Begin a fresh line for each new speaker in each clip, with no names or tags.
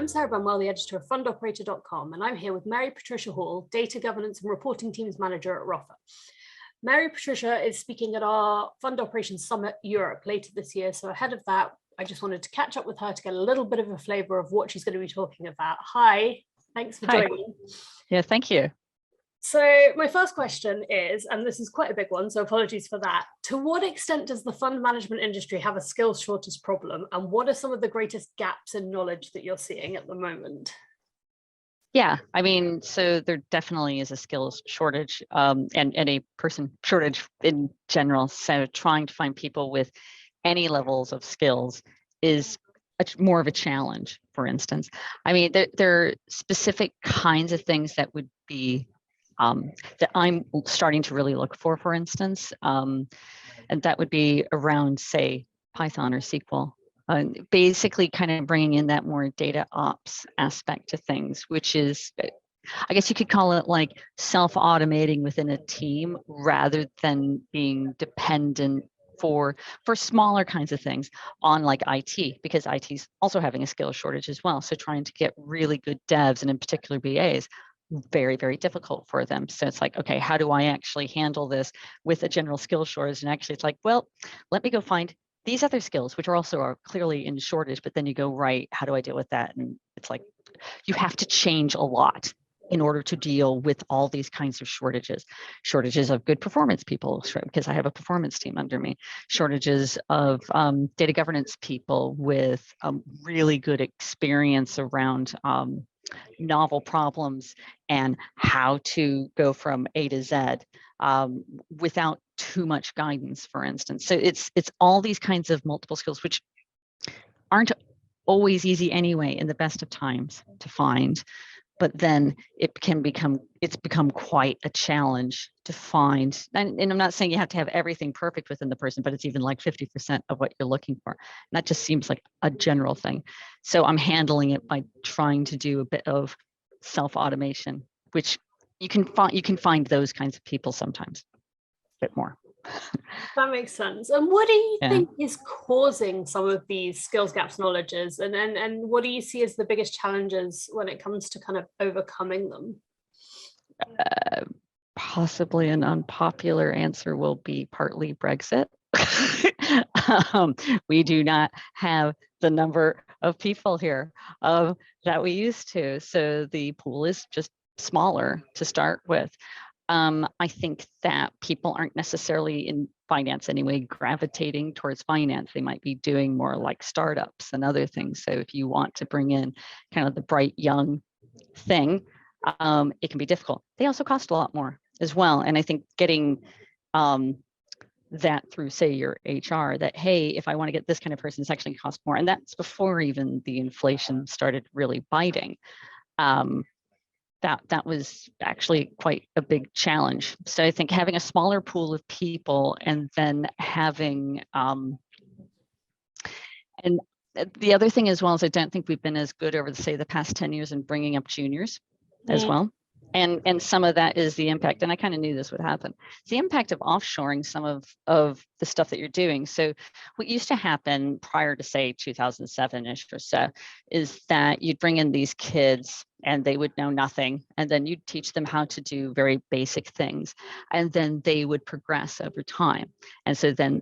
Sarah Bunwell, the editor of fundoperator.com, and I'm here with Mary-Patricia Hall, Data Governance and Reporting Teams Manager at Ruffer. Mary-Patricia is speaking at our Fund Operations Summit Europe later this year, so ahead of that, I just wanted to catch up with her to get a little bit of a flavour of what she's going to be talking about. Hi, thanks for joining.
Yeah, thank you.
So my first question is, and this is quite a big one, so apologies for that. To what extent does the fund management industry have a skills shortage problem? And what are some of the greatest gaps in knowledge that you're seeing at the moment?
Yeah, I mean, so there definitely is a skills shortage and a person shortage in general. So trying to find people with any levels of skills is more of a challenge, for instance. I mean, there are specific kinds of things that would be that I'm starting to really look for instance, and that would be around, say, Python or SQL. Basically kind of bringing in that more data ops aspect to things, which is, I guess you could call it like self-automating within a team rather than being dependent for smaller kinds of things on like IT, because IT is also having a skill shortage as well. So trying to get really good devs, and in particular BAs, very, very difficult for them. So it's like, okay, how do I actually handle this with a general skill shortage? And actually it's like, well, let me go find these other skills, which are clearly in shortage, but then you go, right, how do I deal with that? And it's like, you have to change a lot in order to deal with all these kinds of shortages of good performance people, because I have a performance team under me, shortages of data governance people with really good experience around novel problems and how to go from A to Z without too much guidance, for instance. So it's all these kinds of multiple skills, which aren't always easy anyway in the best of times to find, but then it's become quite a challenge to find. And I'm not saying you have to have everything perfect within the person, but it's even like 50% of what you're looking for. And that just seems like a general thing. So I'm handling it by trying to do a bit of self-automation, which you can find those kinds of people sometimes a bit more.
That makes sense. And what do you think is causing some of these skills gaps, knowledges, and what do you see as the biggest challenges when it comes to kind of overcoming them?
Possibly an unpopular answer will be partly Brexit. We do not have the number of people here that we used to. So the pool is just smaller to start with. I think that people aren't necessarily in finance anyway, gravitating towards finance. They might be doing more like startups and other things. So if you want to bring in kind of the bright young thing, it can be difficult. They also cost a lot more as well. And I think getting that through, say, your HR, that, hey, if I want to get this kind of person, it's actually cost more. And that's before even the inflation started really biting. That was actually quite a big challenge. So I think having a smaller pool of people and then having, and the other thing as well is I don't think we've been as good over, say, the past 10 years in bringing up juniors as well. And some of that is the impact, and I kind of knew this would happen. It's the impact of offshoring some of the stuff that you're doing. So what used to happen prior to, say, 2007-ish or so, is that you'd bring in these kids and they would know nothing, and then you'd teach them how to do very basic things, and then they would progress over time. And so then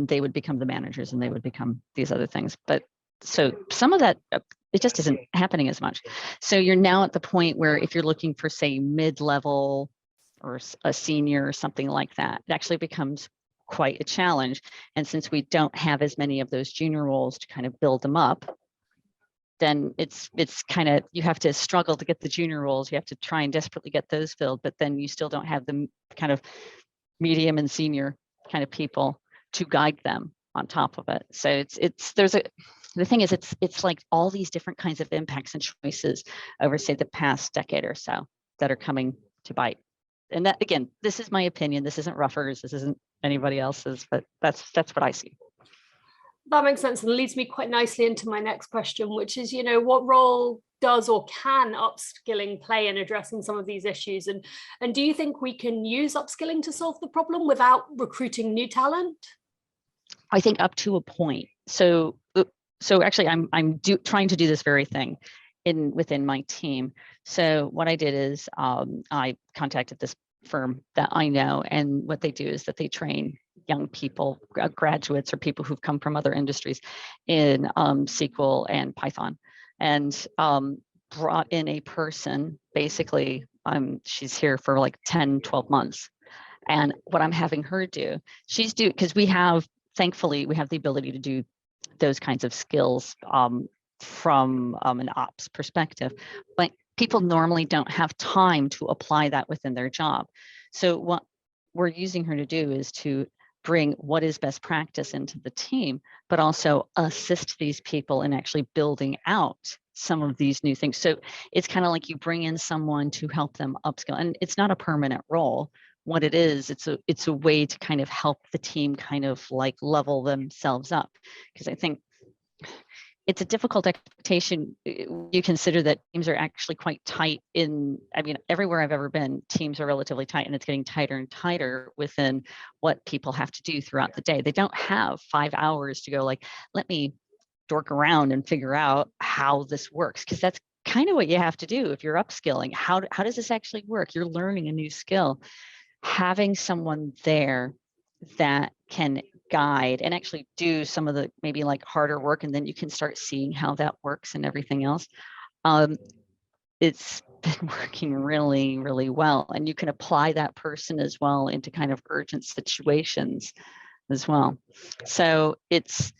they would become the managers and they would become these other things. But so some of that, it just isn't happening as much. So you're now at the point where if you're looking for, say, mid-level or a senior or something like that, it actually becomes quite a challenge. And since we don't have as many of those junior roles to kind of build them up, then it's kind of, you have to struggle to get the junior roles. You have to try and desperately get those filled, but then you still don't have the kind of medium and senior kind of people to guide them on top of it. So the thing is, it's like all these different kinds of impacts and choices over, say, the past decade or so that are coming to bite. And that, again, this is my opinion. This isn't Ruffer's. This isn't anybody else's, but that's what I see.
That makes sense, and leads me quite nicely into my next question, which is, what role does or can upskilling play in addressing some of these issues? And do you think we can use upskilling to solve the problem without recruiting new talent?
I think up to a point. So actually, I'm trying to do this very thing, within my team. So what I did is I contacted this firm that I know, and what they do is that they train young people, graduates or people who've come from other industries in SQL and Python, and brought in a person, basically she's here for like 10, 12 months. And what I'm having her do, because thankfully we have the ability to do those kinds of skills from an ops perspective, but people normally don't have time to apply that within their job. So what we're using her to do is to bring what is best practice into the team, but also assist these people in actually building out some of these new things. So it's kind of like you bring in someone to help them upskill, and it's not a permanent role. What it is, it's a way to kind of help the team kind of like level themselves up, because I think it's a difficult expectation. You consider that teams are actually quite tight everywhere I've ever been, teams are relatively tight, and it's getting tighter and tighter within what people have to do throughout the day. They don't have 5 hours to go like, let me dork around and figure out how this works, because that's kind of what you have to do if you're upskilling. How does this actually work? You're learning a new skill. Having someone there that can guide and actually do some of the maybe like harder work, and then you can start seeing how that works and everything else. It's been working really, really well, and you can apply that person as well into kind of urgent situations as well. So it's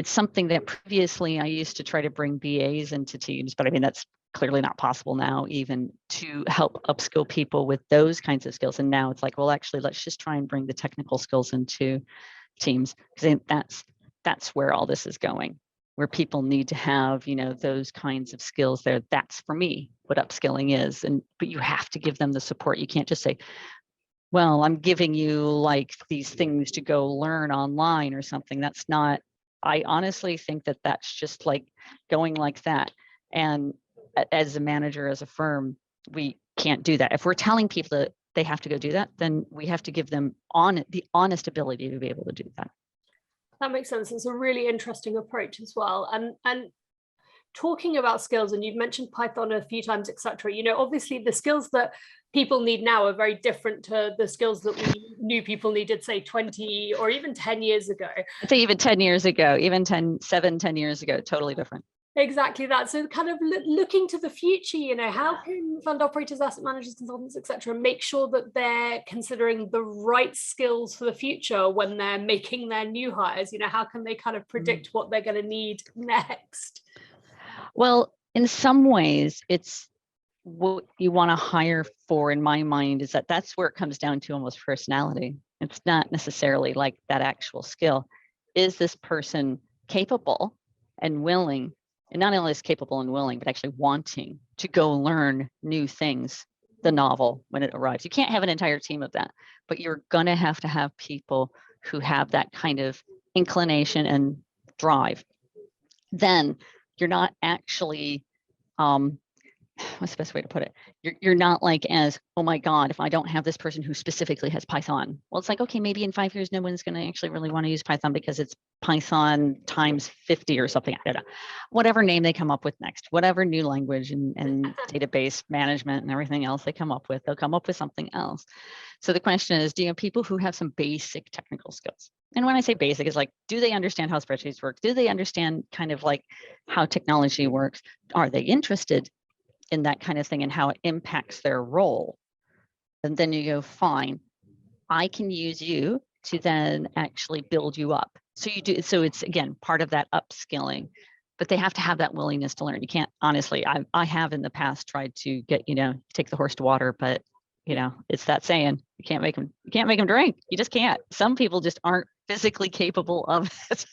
something that previously I used to try to bring BAs into teams, but I mean, that's clearly not possible now, even to help upskill people with those kinds of skills. And now it's like, well, actually, let's just try and bring the technical skills into teams, because that's where all this is going, where people need to have, those kinds of skills there. That's for me what upskilling is. But you have to give them the support. You can't just say, well, I'm giving you like these things to go learn online or something. That's not, I honestly think that that's just like going like that. And as a manager, as a firm, we can't do that. If we're telling people that they have to go do that, then we have to give them the honest ability to be able to do that.
That makes sense. It's a really interesting approach as well. And talking about skills, and you've mentioned Python a few times, etc. Obviously the skills that people need now are very different to the skills that we knew people needed, say 20 or even 10 years ago.
I'd say even 10 years ago, even 10 years ago, totally different.
Exactly that. So kind of looking to the future, how can fund operators, asset managers, consultants, etc., make sure that they're considering the right skills for the future when they're making their new hires? How can they kind of predict what they're going to need next?
Well, in some ways, it's what you want to hire for, in my mind, is that's where it comes down to almost personality. It's not necessarily like that actual skill. Is this person capable and willing? And not only is capable and willing, but actually wanting to go learn new things, the novel, when it arrives. You can't have an entire team of that, but you're going to have people who have that kind of inclination and drive. Then you're not actually, what's the best way to put it? You're not like as, oh my God, if I don't have this person who specifically has Python. Well, it's like, okay, maybe in 5 years, no one's going to actually really want to use Python because it's Python times 50 or something. I don't know. Whatever name they come up with next, whatever new language and database management and everything else they come up with, they'll come up with something else. So the question is, do you have people who have some basic technical skills? And when I say basic, it's like, do they understand how spreadsheets work? Do they understand kind of like how technology works? Are they interested in that kind of thing and how it impacts their role? And then you go, fine, I can use you to then actually build you up. So you do, so it's again, part of that upskilling, but they have to have that willingness to learn. You can't, honestly, I have in the past tried to get, take the horse to water, but it's that saying, you can't make them drink. You just can't. Some people just aren't physically capable of it.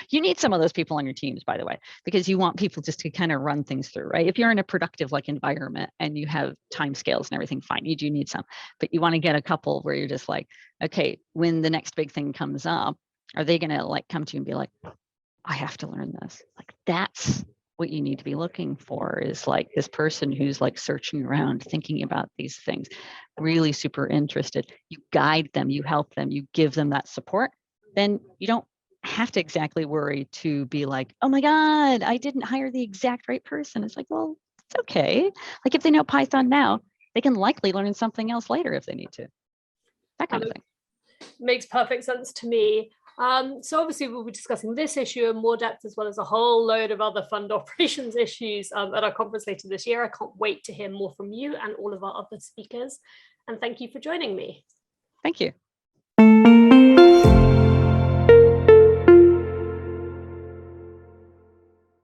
You need some of those people on your teams, by the way, because you want people just to kind of run things through, right? If you're in a productive like environment and you have time scales and everything, fine, you do need some, but you want to get a couple where you're just like, okay, when the next big thing comes up, are they going to like come to you and be like, I have to learn this? Like, that's what you need to be looking for, is like this person who's like searching around, thinking about these things, really super interested. You guide them, you help them, you give them that support. Then you don't have to exactly worry to be like, oh my God, I didn't hire the exact right person. It's like, well, it's okay. Like if they know Python now, they can likely learn something else later if they need to. That kind of thing.
Makes perfect sense to me. So obviously we'll be discussing this issue in more depth, as well as a whole load of other fund operations issues at our conference later this year. I can't wait to hear more from you and all of our other speakers. And thank you for joining me.
Thank you.